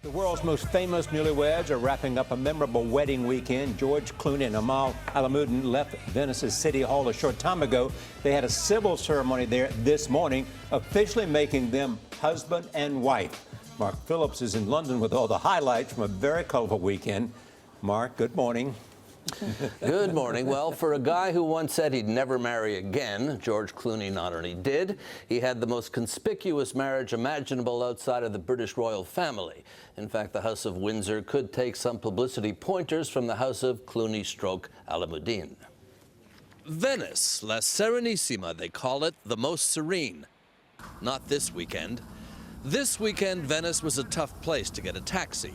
The world's most famous newlyweds are wrapping up a memorable wedding weekend. George Clooney and Amal Alamuddin left Venice's City Hall a short time ago. They had a civil ceremony there this morning, officially making them husband and wife. Mark Phillips is in London with all the highlights from a very colorful weekend. Mark, good morning. Good morning. Well, for a guy who once said he'd never marry again, George Clooney not only did, he had the most conspicuous marriage imaginable outside of the British royal family. In fact, the House of Windsor could take some publicity pointers from the House of Clooney/Alamuddin. Venice, La Serenissima, they call it, the most serene. Not this weekend. This weekend, Venice was a tough place to get a taxi.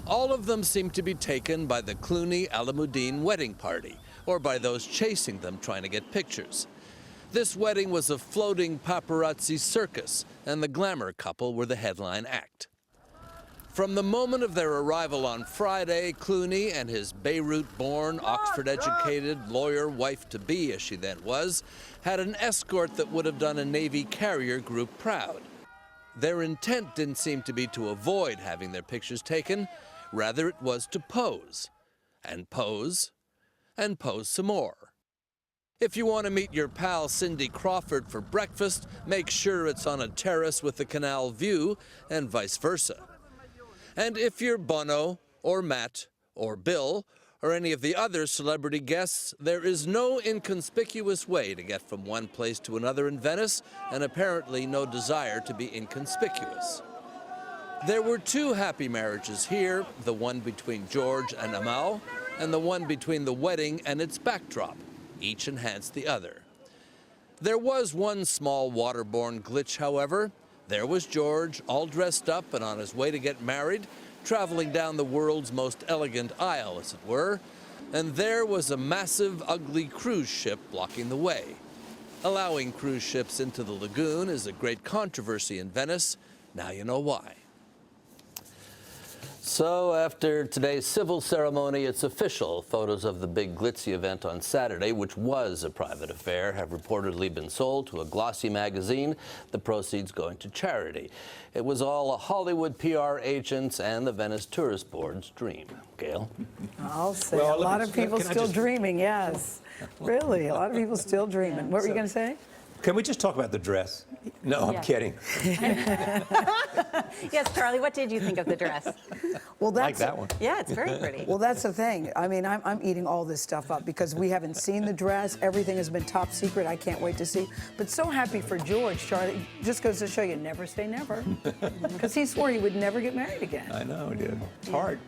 All of them seemed to be taken by the Clooney-Alamuddin wedding party, or by those chasing them trying to get pictures. This wedding was a floating paparazzi circus, and the glamour couple were the headline act. From the moment of their arrival on Friday, Clooney and his Beirut-born, Oxford-educated lawyer wife-to-be, as she then was, had an escort that would have done a Navy carrier group proud. Their intent didn't seem to be to avoid having their pictures taken. Rather, it was to pose, and pose, and pose some more. If you want to meet your pal Cindy Crawford for breakfast, make sure it's on a terrace with the canal view, and vice versa. And if you're Bono, or Matt, or Bill, or any of the other celebrity guests, there is no inconspicuous way to get from one place to another in Venice, and apparently no desire to be inconspicuous. There were two happy marriages here, the one between George and Amal, and the one between the wedding and its backdrop. Each enhanced the other. There was one small waterborne glitch, however. There was George, all dressed up and on his way to get married, traveling down the world's most elegant aisle, as it were, and there was a massive, ugly cruise ship blocking the way. Allowing cruise ships into the lagoon is a great controversy in Venice. Now you know why. So after today's civil ceremony, it's official. Photos of the big glitzy event on Saturday, which was a private affair, have reportedly been sold to a glossy magazine, the proceeds going to charity. It was all a Hollywood PR agent's and the Venice Tourist Board's dream. Gail? I'll say a lot of people still dreaming, yes. Really, a lot of people still dreaming. What were you going to say? Can we just talk about the dress? No, I'm kidding. Yes, Charlie, what did you think of the dress? Well, that's like that one. Yeah, it's very pretty. Well, that's the thing. I mean, I'm eating all this stuff up because we haven't seen the dress. Everything has been top secret. I can't wait to see. But so happy for George, Charlie. Just goes to show you, never say never. Because he swore he would never get married again. I know, dude. It's hard.